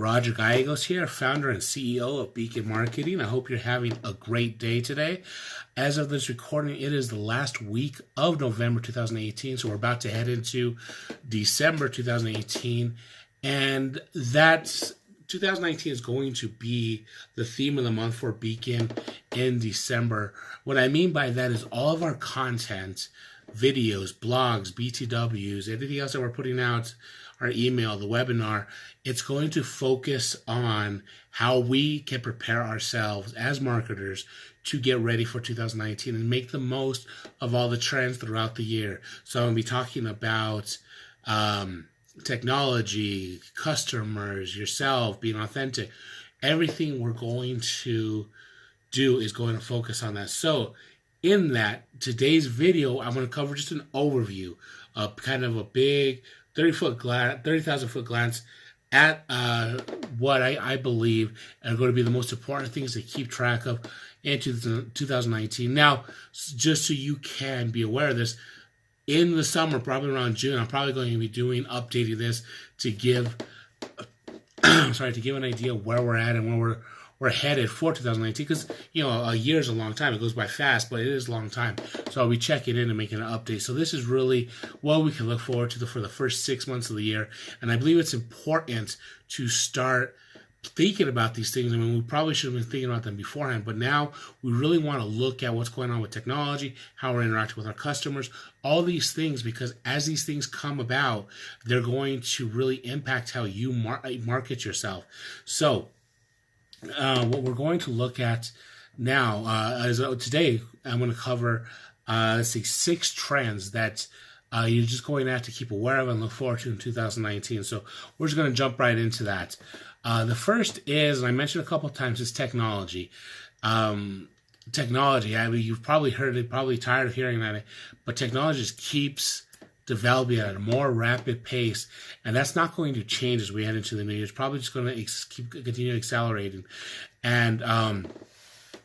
Roger Gallegos here, founder and CEO of Beacon Marketing. I hope you're having a great day today. As of this recording, it is the last week of November 2018, so we're about to head into December 2018, and that's 2019 is going to be the theme of the month for Beacon in December. What I mean by that is all of our content, videos, blogs, BTWs, anything else that we're putting out, our email, the webinar, it's going to focus on how we can prepare ourselves as marketers to get ready for 2019 and make the most of all the trends throughout the year. So I'm going to be talking about technology, customers, yourself, being authentic. Everything we're going to do is going to focus on that. So in that, today's video, I'm going to cover just an overview of kind of a big 30,000 foot glance at what I believe are going to be the most important things to keep track of in 2019. Now, just so you can be aware of this, in the summer, probably around June, I'm probably going to be updating this to give, to give an idea of where we're at and where we're headed for 2019, because a year is a long time. It goes by fast, but it is a long time. So I'll be checking in and making an update. So this is really what we can look forward to for the first 6 months of the year. And I believe it's important to start thinking about these things. I mean, we probably should have been thinking about them beforehand, but now we really want to look at what's going on with technology, how we're interacting with our customers, all these things, because as these things come about, they're going to really impact how you market yourself. So what we're going to look at now is today I'm going to cover 6 trends that you're just going to have to keep aware of and look forward to in 2019. So we're just going to jump right into that. The first is, and I mentioned a couple of times, is technology. Technology, I mean, you've probably heard it, probably tired of hearing that, but technology just keeps developing at a more rapid pace, and that's not going to change as we head into the new year. It's probably just going to continue accelerating. And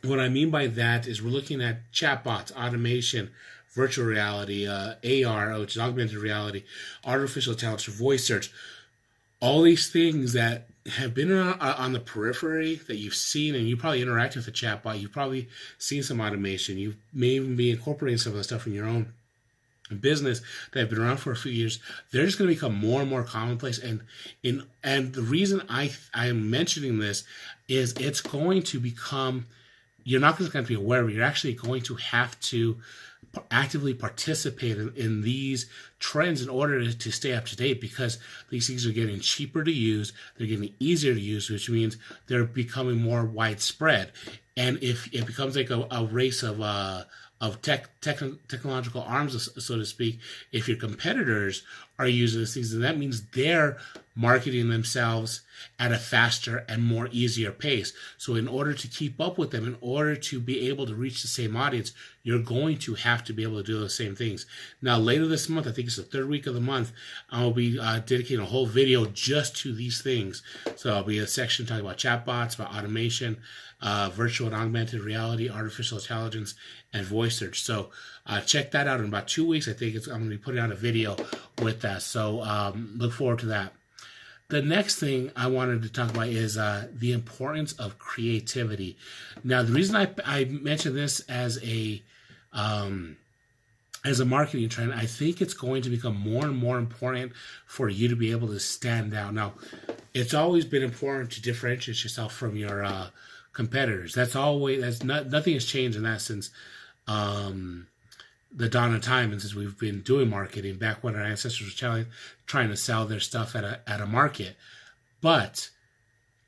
what I mean by that is we're looking at chatbots, automation, virtual reality, AR, which is augmented reality, artificial intelligence, voice search, all these things that have been on the periphery that you've seen, and you probably interact with a chatbot. You've probably seen some automation. You may even be incorporating some of the stuff in your own business that have been around for a few years. They're just going to become more and more commonplace. And the reason I am mentioning this is it's going to become, you're not just going to be aware of it, you're actually going to have to actively participate in these trends in order to stay up to date, because these things are getting cheaper to use, they're getting easier to use, which means they're becoming more widespread. And if it becomes like a race of technological arms, so to speak, if your competitors are using these things, then that means they're marketing themselves at a faster and more easier pace. So in order to keep up with them, in order to be able to reach the same audience, you're going to have to be able to do those same things. Now, later this month, I think it's the 3rd week of the month, I'll be dedicating a whole video just to these things. So there'll be a section talking about chatbots, about automation, virtual and augmented reality, artificial intelligence, and voice search. So check that out in about 2 weeks. I think I'm going to be putting out a video with that. So look forward to that. The next thing I wanted to talk about is the importance of creativity. Now, the reason I mention this as a marketing trend, I think it's going to become more and more important for you to be able to stand out. Now, it's always been important to differentiate yourself from your competitors. Nothing has changed in that since the dawn of time, and since we've been doing marketing back when our ancestors were trying to sell their stuff at a market. But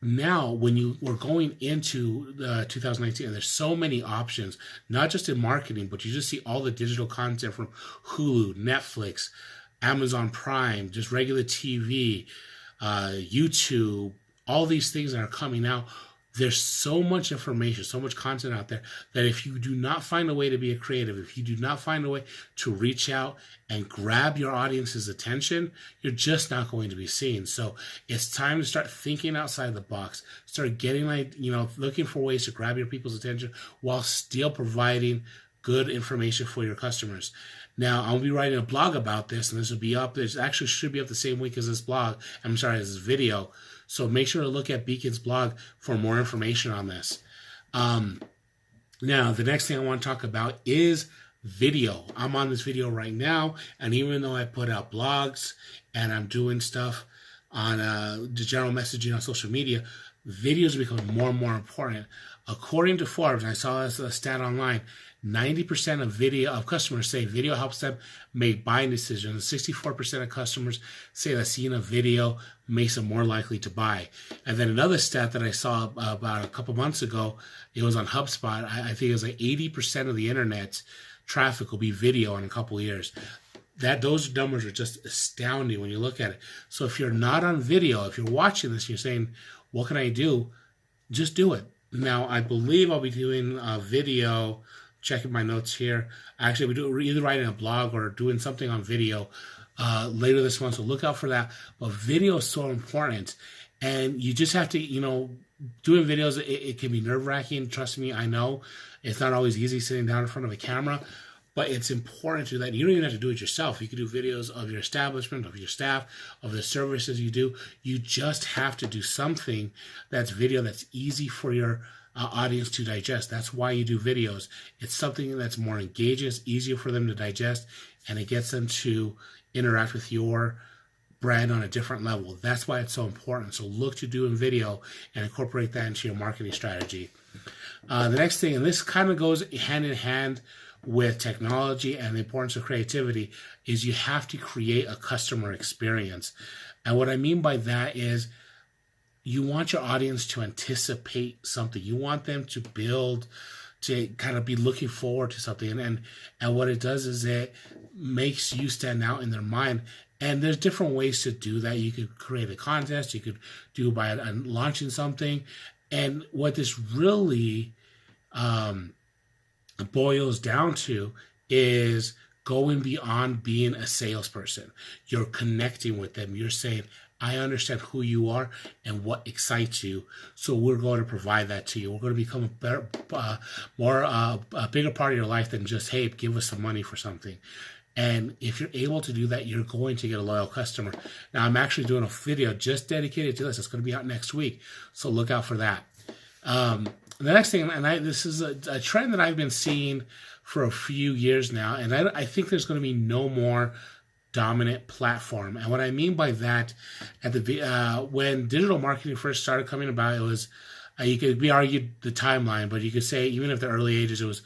now when we're going into 2019, and there's so many options, not just in marketing, but you just see all the digital content from Hulu, Netflix, Amazon Prime, just regular TV, YouTube, all these things that are coming out. There's so much information, so much content out there that if you do not find a way to be a creative, if you do not find a way to reach out and grab your audience's attention, you're just not going to be seen. So it's time to start thinking outside the box, start getting looking for ways to grab your people's attention while still providing good information for your customers. Now, I'll be writing a blog about this, and this will be up. This actually should be up the same week as this blog. As this video. So make sure to look at Beacon's blog for more information on this. Now, the next thing I want to talk about is video. I'm on this video right now, and even though I put out blogs and I'm doing stuff on the general messaging on social media, videos become more and more important. According to Forbes, I saw this stat online, 90% of customers say video helps them make buying decisions. 64% of customers say that seeing a video makes them more likely to buy. And then another stat that I saw about a couple months ago, it was on HubSpot. I think it was like 80% of the internet traffic will be video in a couple of years. Those numbers are just astounding when you look at it. So if you're not on video, if you're watching this, you're saying, what can I do? Just do it. Now, I believe I'll be doing a video, checking my notes here. Actually, we're either writing a blog or doing something on video later this month, so look out for that. But video is so important, and you just have to, doing videos, it can be nerve-wracking. Trust me, I know. It's not always easy sitting down in front of a camera, but it's important to do that. You don't even have to do it yourself. You can do videos of your establishment, of your staff, of the services you do. You just have to do something that's video that's easy for your audience to digest. That's why you do videos. It's something that's more engaging, it's easier for them to digest, and it gets them to interact with your brand on a different level. That's why it's so important. So look to doing video and incorporate that into your marketing strategy. The next thing, and this kind of goes hand in hand with technology and the importance of creativity, is you have to create a customer experience. And what I mean by that is you want your audience to anticipate something. You want them to build, to kind of be looking forward to something. And what it does is it makes you stand out in their mind. And there's different ways to do that. You could create a contest. You could do by launching something. And what this really boils down to is going beyond being a salesperson. You're connecting with them. You're saying, I understand who you are and what excites you, so we're going to provide that to you. We're going to become a better, a bigger part of your life than just, hey, give us some money for something. And if you're able to do that, you're going to get a loyal customer. Now, I'm actually doing a video just dedicated to this. It's going to be out next week, so look out for that. The next thing, and this is a trend that I've been seeing for a few years now, and I think there's going to be no more dominant platform. And what I mean by that, when digital marketing first started coming about, it was we argued the timeline, but you could say even if the early ages, it was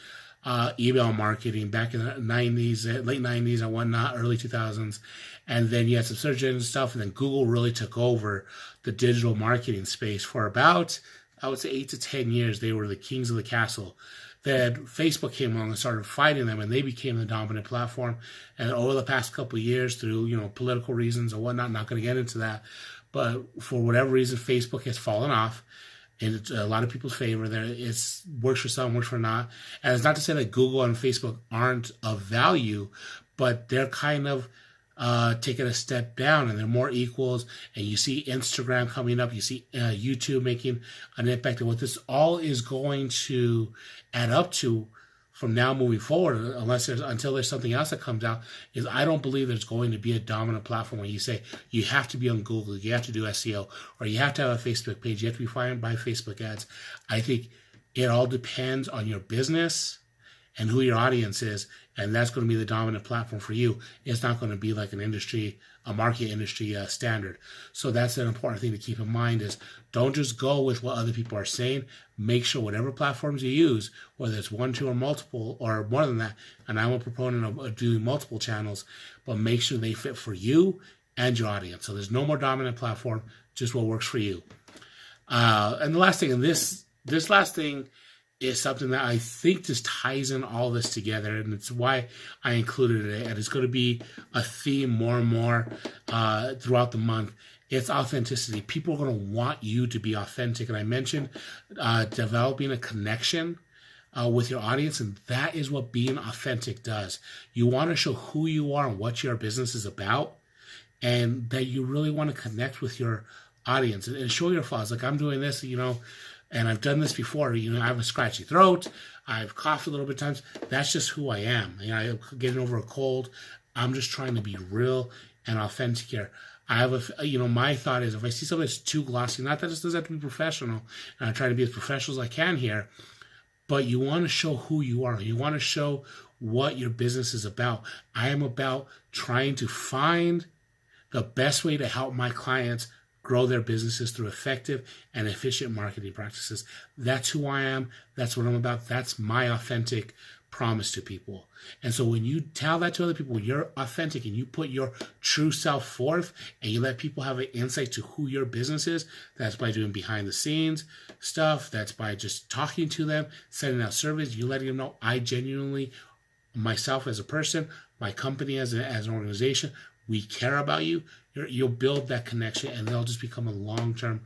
email marketing back in the 90s, late 90s and whatnot, early 2000s. And then you had some search engine stuff, and then Google really took over the digital marketing space for about, I would say, 8 to 10 years. They were the kings of the castle. Then Facebook came along and started fighting them, and they became the dominant platform. And over the past couple of years, through political reasons or whatnot, not going to get into that, but for whatever reason, Facebook has fallen off. And it's a lot of people's favor there. It works for some, works for not. And it's not to say that Google and Facebook aren't of value, but they're kind of taking a step down, and they're more equals. And you see Instagram coming up, you see YouTube making an impact. And what this all is going to add up to from now moving forward, until there's something else that comes out, is I don't believe there's going to be a dominant platform where you say you have to be on Google, you have to do SEO, or you have to have a Facebook page, you have to be found by Facebook ads. I think it all depends on your business and who your audience is, and that's going to be the dominant platform for you. It's not going to be like a market industry standard. So that's an important thing to keep in mind, is don't just go with what other people are saying. Make sure whatever platforms you use, whether it's 1, 2, or multiple, or more than that, and I'm a proponent of doing multiple channels, but make sure they fit for you and your audience. So there's no more dominant platform, just what works for you. And the last thing, and this last thing is something that I think just ties in all this together, and it's why I included it, and it's going to be a theme more and more throughout the month. It's authenticity. People are going to want you to be authentic, and I mentioned developing a connection with your audience, and that is what being authentic does. You want to show who you are and what your business is about, and that you really want to connect with your audience and show your flaws. Like, I'm doing this, and I've done this before. I have a scratchy throat. I've coughed a little bit of times. That's just who I am. I'm getting over a cold. I'm just trying to be real and authentic here. I have my thought is if I see something that's too glossy, not that it doesn't have to be professional, and I try to be as professional as I can here, but you want to show who you are. You want to show what your business is about. I am about trying to find the best way to help my clients grow their businesses through effective and efficient marketing practices. That's who I am. That's what I'm about. That's my authentic promise to people. And so when you tell that to other people, when you're authentic and you put your true self forth and you let people have an insight to who your business is, that's by doing behind the scenes stuff. That's by just talking to them, sending out surveys, you letting them know I genuinely, myself as a person, my company as an organization, we care about you. You'll build that connection and they'll just become a long-term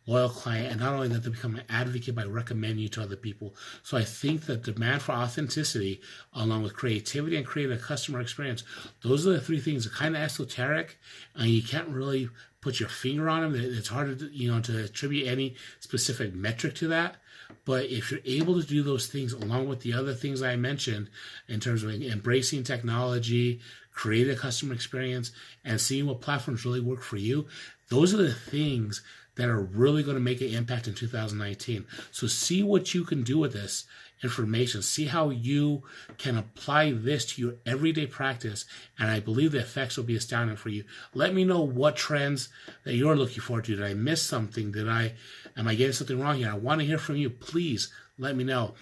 loyal client. And not only that, they become an advocate by recommending you to other people. So I think that demand for authenticity, along with creativity and creating a customer experience, those are the three things that are kind of esoteric and you can't really put your finger on them. It's hard to attribute any specific metric to that. But if you're able to do those things along with the other things I mentioned in terms of embracing technology, create a customer experience, and seeing what platforms really work for you, those are the things that are really going to make an impact in 2019. So see what you can do with this information. See how you can apply this to your everyday practice, and I believe the effects will be astounding for you. Let me know what trends that you're looking forward to. Did I miss something? Am I getting something wrong here? I want to hear from you. Please let me know.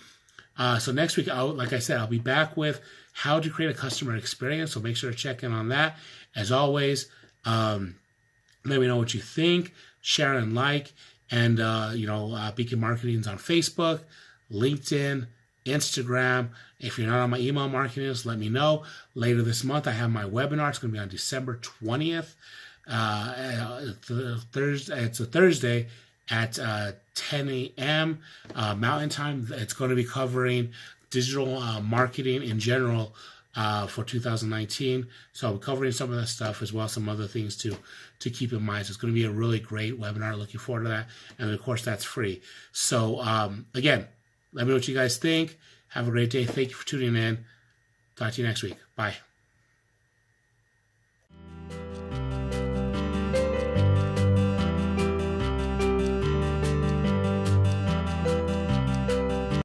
So next week, like I said, I'll be back with how to create a customer experience. So make sure to check in on that. As always, let me know what you think. Share and like. And, Beacon Marketing's on Facebook, LinkedIn, Instagram. If you're not on my email marketing list, let me know. Later this month, I have my webinar. It's going to be on December 20th. It's a Thursday at 10 a.m. Mountain Time. It's going to be covering digital marketing in general for 2019. So I'm covering some of that stuff as well as some other things to keep in mind. So it's going to be a really great webinar. Looking forward to that. And of course, that's free. So again, let me know what you guys think. Have a great day. Thank you for tuning in. Talk to you next week. Bye.